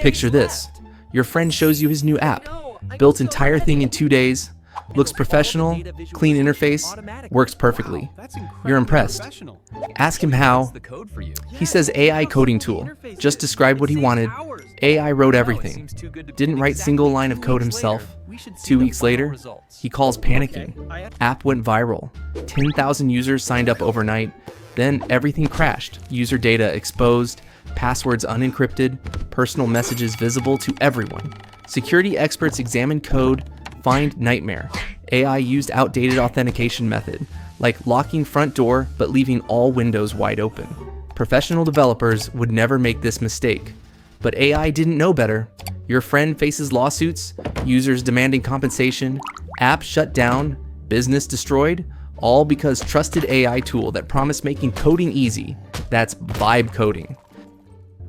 Picture this. Your friend shows you his new app. Built entire thing in 2 days. Looks professional, clean interface, works perfectly. You're impressed. Ask him how. He says AI coding tool. Just described what he wanted. AI wrote everything. Didn't write single line of code himself. 2 weeks later, he calls panicking. App went viral. 10,000 users signed up overnight. Then everything crashed. User data exposed, passwords unencrypted, personal messages visible to everyone. Security experts examined code, find nightmare. AI used outdated authentication method, like locking front door but leaving all windows wide open. Professional developers would never make this mistake. But AI didn't know better. Your friend faces lawsuits, users demanding compensation, app shut down, business destroyed, all because trusted AI tool that promised making coding easy. That's vibe coding.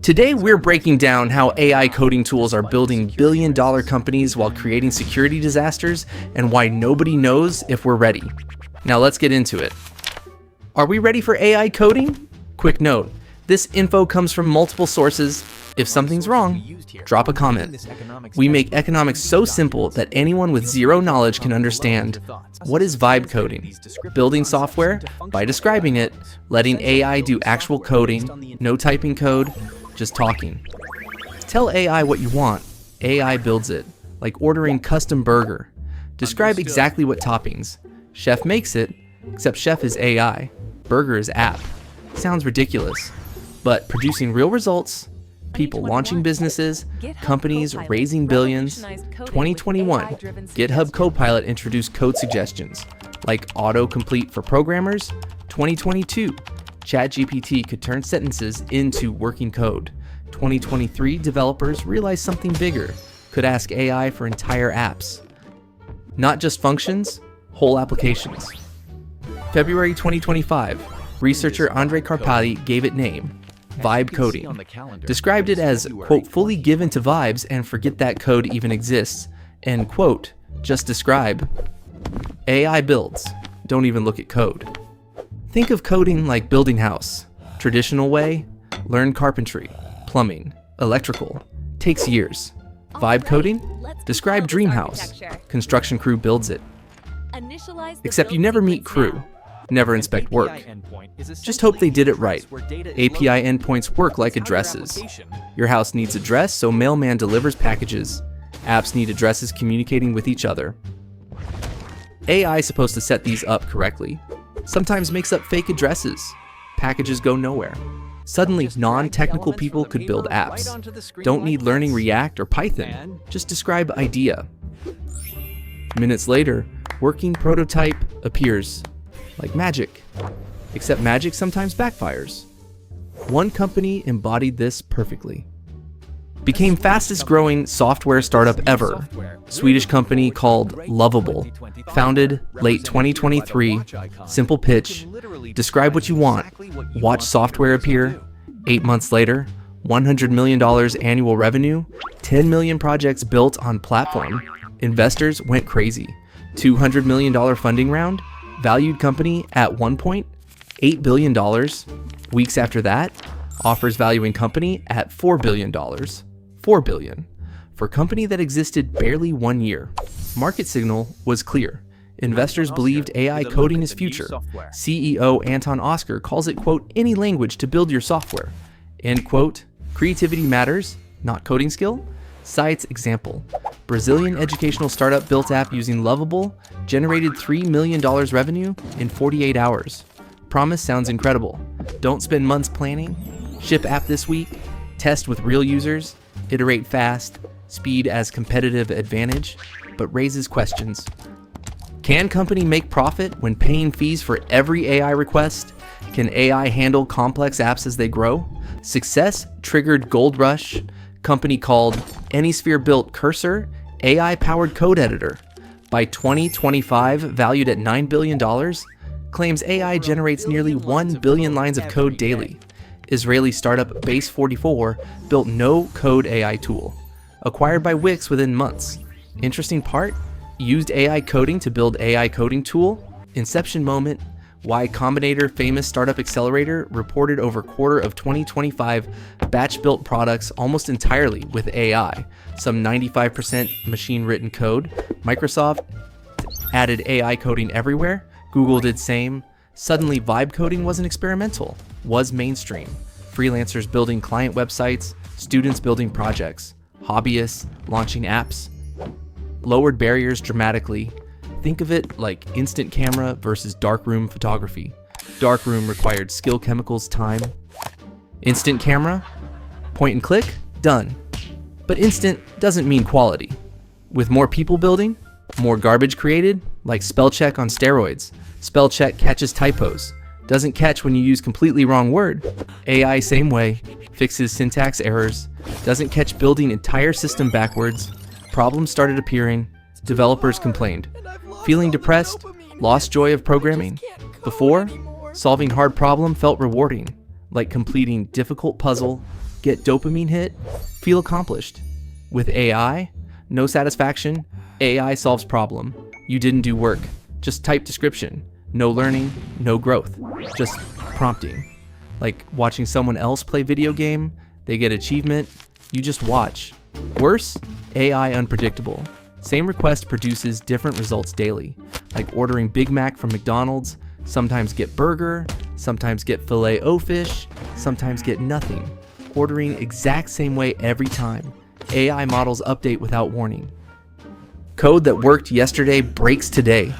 Today, we're breaking down how AI coding tools are building billion-dollar companies while creating security disasters, and why nobody knows if we're ready. Now let's get into it. Are we ready for AI coding? Quick note, this info comes from multiple sources. If something's wrong, drop a comment. We make economics so simple that anyone with zero knowledge can understand. What is vibe coding? Building software by describing it, letting AI do actual coding, no typing code, just talking. Tell AI what you want. AI builds it, like ordering custom burger. Describe exactly what toppings. Chef makes it, except chef is AI. Burger is app. Sounds ridiculous, but producing real results, people launching businesses, companies raising billions. 2021, GitHub Copilot introduced code suggestions, like autocomplete for programmers. 2022, ChatGPT could turn sentences into working code. 2023, developers realized something bigger, could ask AI for entire apps. Not just functions, whole applications. February 2025, researcher Andre Karpati gave it name, vibe coding. Described it as, quote, fully given to vibes and forget that code even exists, and, quote, just describe. AI builds, don't even look at code. Think of coding like building house. Traditional way, learn carpentry, plumbing, electrical, takes years. Vibe coding, describe dream house. Construction crew builds it. Except you never meet crew, never inspect work. Just hope they did it right. API endpoints work like addresses. Your house needs address, so mailman delivers packages. Apps need addresses communicating with each other. AI is supposed to set these up correctly. Sometimes makes up fake addresses. Packages go nowhere. Suddenly, non-technical people could build apps. Don't need learning React or Python. Just describe idea. Minutes later, working prototype appears. Like magic. Except magic sometimes backfires. One company embodied this perfectly. Became fastest growing software startup ever. Swedish company called Lovable. Founded late 2023. Simple pitch. Describe what you want. Watch software appear. 8 months later, $100 million annual revenue. 10 million projects built on platform. Investors went crazy. $200 million funding round. Valued company at $1.8 billion. Weeks after that, offers valuing company at $4 billion. $4 billion. For a company that existed barely 1 year. Market signal was clear. Investors believed AI coding is future. CEO Anton Oscar calls it, quote, any language to build your software. End quote. Creativity matters, not coding skill. Cites example. Brazilian educational startup built app using Lovable, generated $3 million revenue in 48 hours. Promise sounds incredible. Don't spend months planning. Ship app this week. Test with real users. Iterate fast. Speed as competitive advantage, but raises questions. Can company make profit when paying fees for every AI request? Can AI handle complex apps as they grow? Success triggered gold rush. Company called Anysphere built Cursor, AI-powered code editor. By 2025, valued at $9 billion, claims AI generates nearly 1 billion lines of code daily. Israeli startup Base44 built no-code AI tool. Acquired by Wix within months. Interesting part, used AI coding to build AI coding tool. Inception moment, Why Combinator, famous startup accelerator, reported over a quarter of 2025 batch-built products almost entirely with AI, some 95% machine-written code. Microsoft added AI coding everywhere. Google did same. Suddenly, vibe coding wasn't experimental, was mainstream. Freelancers building client websites, students building projects, hobbyists launching apps. Lowered barriers dramatically. Think of it like instant camera versus darkroom photography. Darkroom required skill, chemicals, time. Instant camera, point and click, done. But instant doesn't mean quality. With more people building, more garbage created, like spell check on steroids. Spell check catches typos, doesn't catch when you use completely wrong word. AI same way, fixes syntax errors, doesn't catch building entire system backwards. Problems started appearing, developers complained. Feeling depressed, lost joy of programming. Before, solving hard problem felt rewarding, like completing difficult puzzle, get dopamine hit, feel accomplished. With AI, no satisfaction, AI solves problem. You didn't do work, just type description. No learning, no growth, just prompting. Like watching someone else play video game, they get achievement, you just watch. Worse, AI unpredictable. Same request produces different results daily, like ordering Big Mac from McDonald's, sometimes get burger, sometimes get filet-o-fish, sometimes get nothing. Ordering exact same way every time. AI models update without warning. Code that worked yesterday breaks today.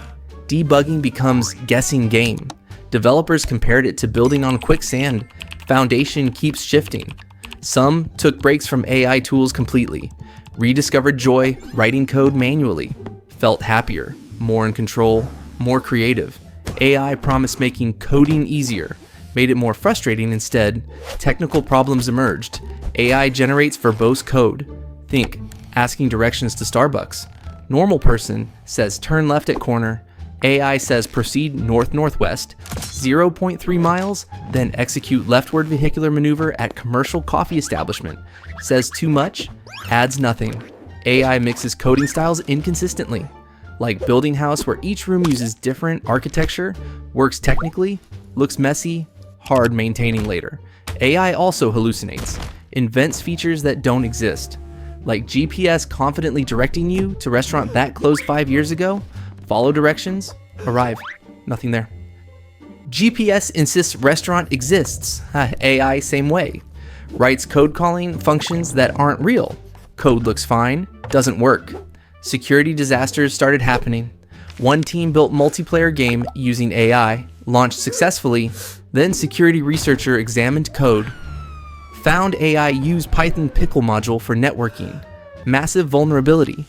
Debugging becomes guessing game. Developers compared it to building on quicksand. Foundation keeps shifting. Some took breaks from AI tools completely. Rediscovered joy writing code manually. Felt happier, more in control, more creative. AI promised making coding easier. Made it more frustrating instead. Technical problems emerged. AI generates verbose code. Think, asking directions to Starbucks. Normal person says turn left at corner. AI says proceed north-northwest, 0.3 miles, then execute leftward vehicular maneuver at commercial coffee establishment. Says too much, adds nothing. AI mixes coding styles inconsistently. Like building house where each room uses different architecture, works technically, looks messy, hard maintaining later. AI also hallucinates, invents features that don't exist. Like GPS confidently directing you to restaurant that closed 5 years ago, follow directions, arrive, nothing there. GPS insists restaurant exists, AI same way. Writes code calling functions that aren't real. Code looks fine, doesn't work. Security disasters started happening. One team built multiplayer game using AI, launched successfully, then security researcher examined code, found AI used Python pickle module for networking. Massive vulnerability.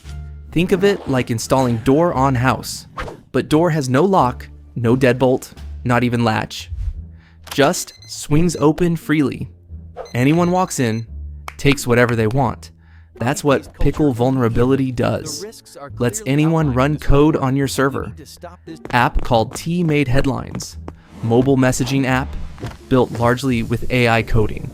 Think of it like installing door on house, but door has no lock, no deadbolt, not even latch. Just swings open freely. Anyone walks in, takes whatever they want. That's what pickle vulnerability does. Lets anyone run code on your server. App called T made headlines. Mobile messaging app, built largely with AI coding.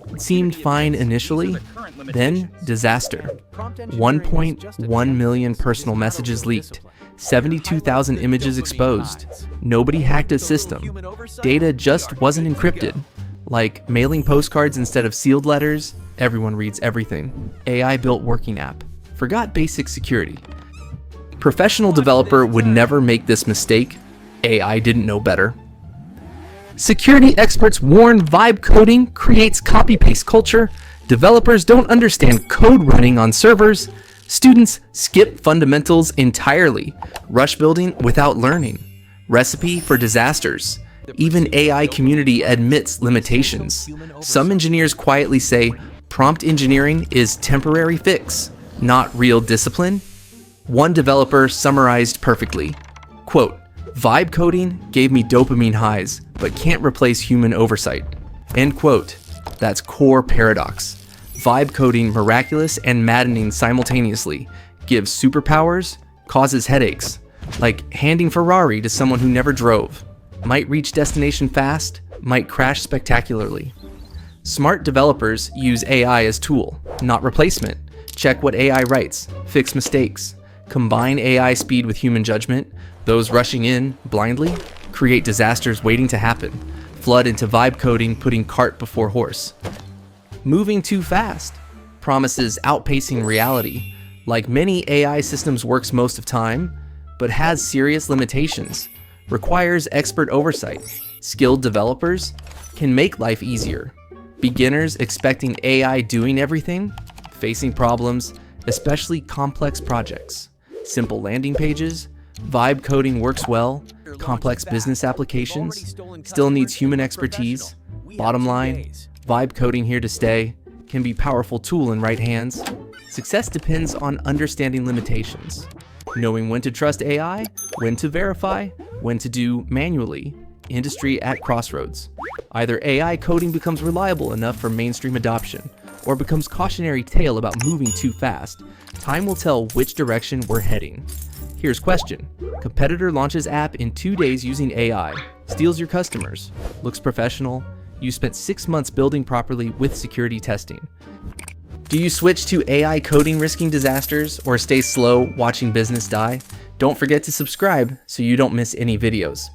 It seemed fine initially, then disaster. 1.1 million personal messages leaked, 72,000 images exposed. Nobody hacked a system. Data just wasn't encrypted. Like mailing postcards instead of sealed letters, everyone reads everything. AI built working app. Forgot basic security. Professional developer would never make this mistake. AI didn't know better. Security experts warn vibe coding creates copy-paste culture. Developers don't understand code running on servers. Students skip fundamentals entirely. Rush building without learning. Recipe for disasters. Even AI community admits limitations. Some engineers quietly say prompt engineering is temporary fix, not real discipline. One developer summarized perfectly. Quote, vibe coding gave me dopamine highs, but can't replace human oversight. End quote. That's core paradox. Vibe coding miraculous and maddening simultaneously. Gives superpowers, causes headaches. Like handing Ferrari to someone who never drove. Might reach destination fast, might crash spectacularly. Smart developers use AI as tool, not replacement. Check what AI writes, fix mistakes. Combine AI speed with human judgment. Those rushing in blindly create disasters waiting to happen. Flood into vibe coding, putting cart before horse. Moving too fast. Promises outpacing reality. Like many AI systems works most of time, but has serious limitations. Requires expert oversight. Skilled developers can make life easier. Beginners expecting AI doing everything, facing problems, especially complex projects. Simple landing pages, vibe coding works well. Complex business applications still needs human expertise. Bottom line, vibe coding here to stay, can be a powerful tool in right hands. Success depends on understanding limitations, knowing when to trust AI, when to verify, when to do manually. Industry at crossroads. Either AI coding becomes reliable enough for mainstream adoption, or becomes cautionary tale about moving too fast. Time will tell which direction we're heading. Here's question. Competitor launches app in 2 days using AI. Steals your customers. Looks professional. You spent 6 months building properly with security testing. Do you switch to AI coding risking disasters, or stay slow watching business die? Don't forget to subscribe so you don't miss any videos.